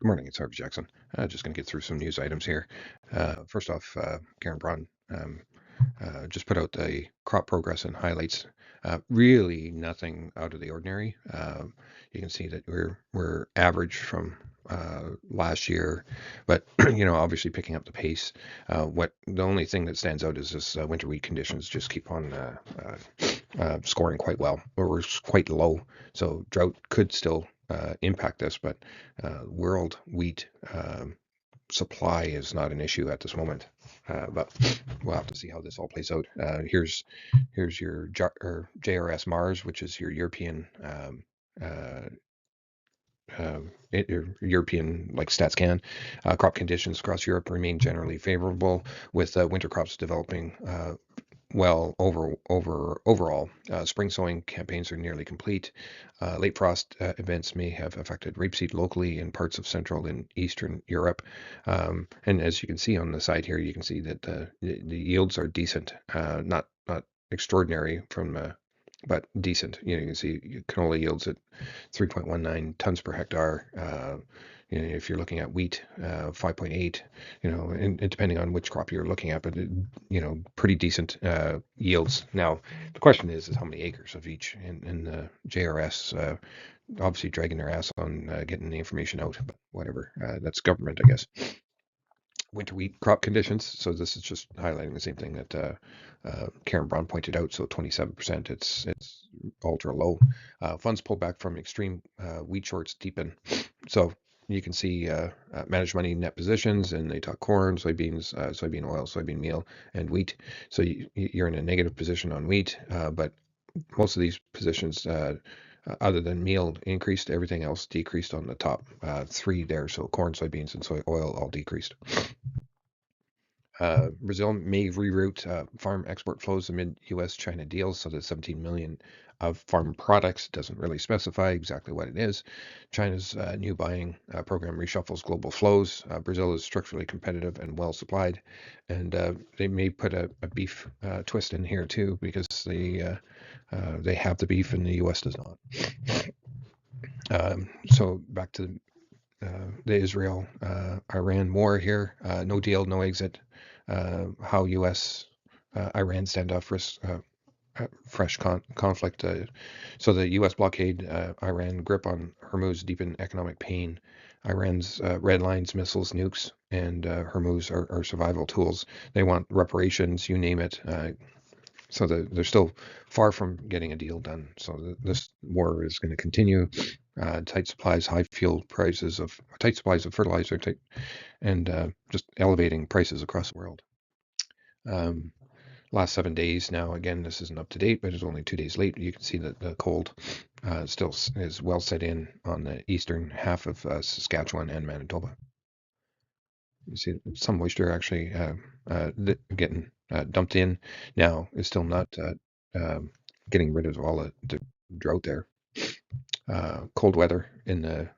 Good morning, it's Harvey Jackson. Just going to get through some news items here. First off, Karen Braun just put out the crop progress and highlights. Really nothing out of the ordinary. You can see that we're average from last year, but obviously picking up the pace. What the only thing that stands out is this winter wheat conditions just keep on scoring quite well, or we're quite low. So drought could still impact us, but world wheat supply is not an issue at this moment. But we'll have to see how this all plays out. Here's your JRS Mars, which is your European uh, European like StatsCan. Crop conditions across Europe remain generally favorable, with winter crops developing well overall. Spring sowing campaigns are nearly complete. Late frost events may have affected rapeseed locally in parts of Central and Eastern Europe. And as you can see on the side here, you can see that the yields are decent, not extraordinary but decent. You can see canola yields at 3.19 tons per hectare. If you're looking at wheat, 5.8, and depending on which crop you're looking at, but pretty decent yields. Now, the question is how many acres of each, and the JRS obviously dragging their ass on getting the information out, but whatever. That's government, I guess. Winter wheat crop conditions. So this is just highlighting the same thing that Karen Braun pointed out. So 27%, it's ultra low. Funds pulled back from extreme wheat shorts deepen. So you can see managed money net positions, and they talk corn, soybeans, soybean oil, soybean meal, and wheat. So you're in a negative position on wheat, but most of these positions, other than meal, increased. Everything else decreased on the top three there. So corn, soybeans, and soy oil all decreased. Brazil may reroute farm export flows amid U.S.-China deals, so the 17 million of farm products doesn't really specify exactly what it is. China's new buying program reshuffles global flows. Brazil is structurally competitive and well supplied, and they may put a beef twist in here too, because they have the beef and the U.S. does not. So back to the Israel-Iran war here. No deal, no exit. How U.S. Iran standoff risks fresh conflict. So the U.S. blockade, Iran grip on Hormuz deepen economic pain. Iran's red lines, missiles, nukes, and Hormuz are survival tools. They want reparations, you name it. So they're still far from getting a deal done. So this war is going to continue. Tight supplies, high fuel prices of tight supplies of fertilizer, and just elevating prices across the world. Last 7 days now. Again, this isn't up to date, but it's only 2 days late. You can see that the cold still is well set in on the eastern half of Saskatchewan and Manitoba. You see some moisture actually getting dumped in now. Is still not getting rid of all the drought there. Cold weather in the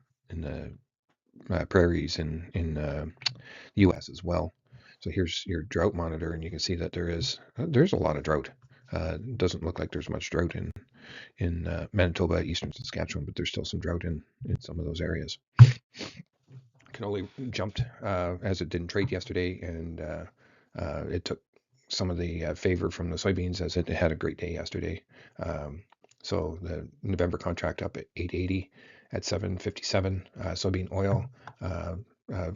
prairies in the U.S. as well. So here's your drought monitor, and you can see that there's a lot of drought. Doesn't look like there's much drought in Manitoba, eastern Saskatchewan, but there's still some drought in some of those areas. Canola jumped as it didn't trade yesterday, and it took some of the favor from the soybeans as it had a great day yesterday. So the November contract up at 880 at 757. Soybean oil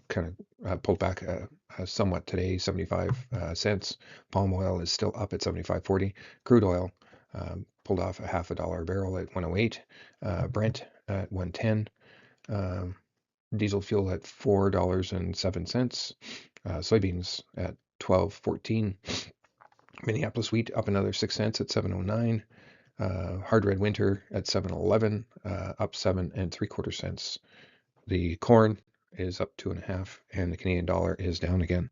kind of pulled back somewhat today, 75 cents. Palm oil is still up at 75.40. Crude oil pulled off a $0.50 a barrel at 108. Brent at 110. Diesel fuel at $4.07. Soybeans at 12.14. Minneapolis wheat up another 6 cents at 7.09. Hard red winter at 7.11, up 7 3/4 cents. The corn is up 2.5, and the Canadian dollar is down again.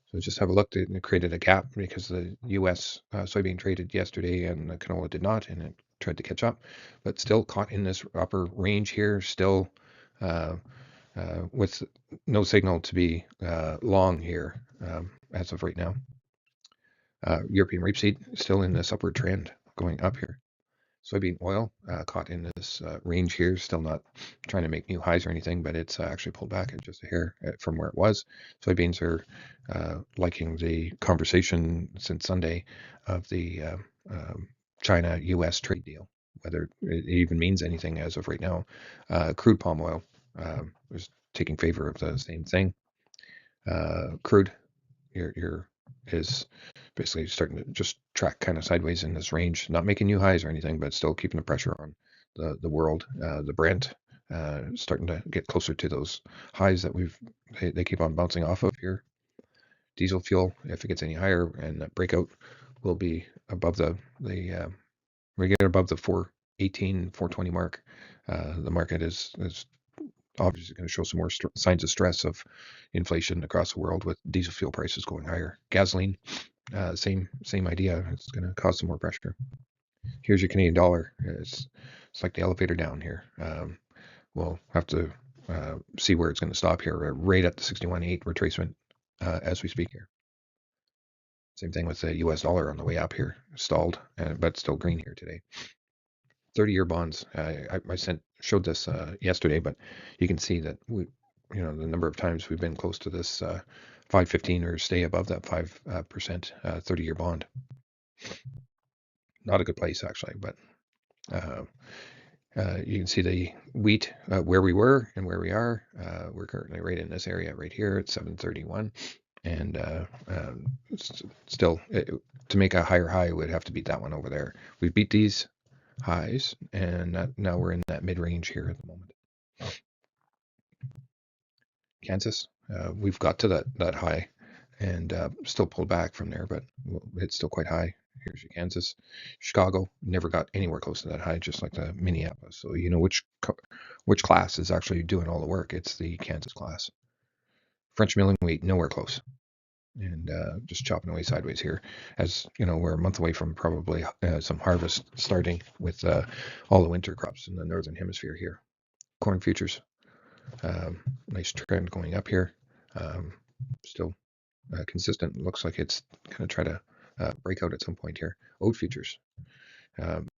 So just have a look. It created a gap because the U.S. Soybean traded yesterday and the canola did not, and it tried to catch up, but still caught in this upper range here, still with no signal to be long here as of right now. European rapeseed still in this upward trend going up here. Soybean oil caught in this range here, still not trying to make new highs or anything, but it's actually pulled back just a hair from where it was. Soybeans are liking the conversation since Sunday of the China-US trade deal, whether it even means anything as of right now. Crude palm oil is taking favor of the same thing. Crude your is basically starting to just track kind of sideways in this range, not making new highs or anything, but still keeping the pressure on the world. The Brent starting to get closer to those highs that they keep on bouncing off of here. Diesel fuel, if it gets any higher, and that breakout will be above we get above the 418, 420 mark. The market is obviously going to show some more signs of stress of inflation across the world with diesel fuel prices going higher. Gasoline, same idea. It's going to cause some more pressure. Here's your Canadian dollar. It's like the elevator down here. We'll have to see where it's going to stop here. Right at the 61.8 retracement as we speak here. Same thing with the U.S. dollar on the way up here, stalled, but still green here today. 30-year bonds. I showed this yesterday, but you can see that the number of times we've been close to this 5.15 or stay above that 5% 30-year bond. Not a good place actually, but you can see the wheat where we were and where we are. We're currently right in this area right here at 731, and still to make a higher high would have to beat that one over there. We've beat these highs, and now we're in that mid-range here at the moment. Kansas, we've got to that high and still pulled back from there, but it's still quite high. Here's your Kansas. Chicago never got anywhere close to that high, just like the Minneapolis. So you know which class is actually doing all the work. It's the Kansas class. French milling wheat, nowhere close. And just chopping away sideways here. As you know, we're a month away from probably some harvest starting with all the winter crops in the northern hemisphere here. Corn futures, nice trend going up here. Still consistent. Looks like it's going to try to break out at some point here. Oat futures,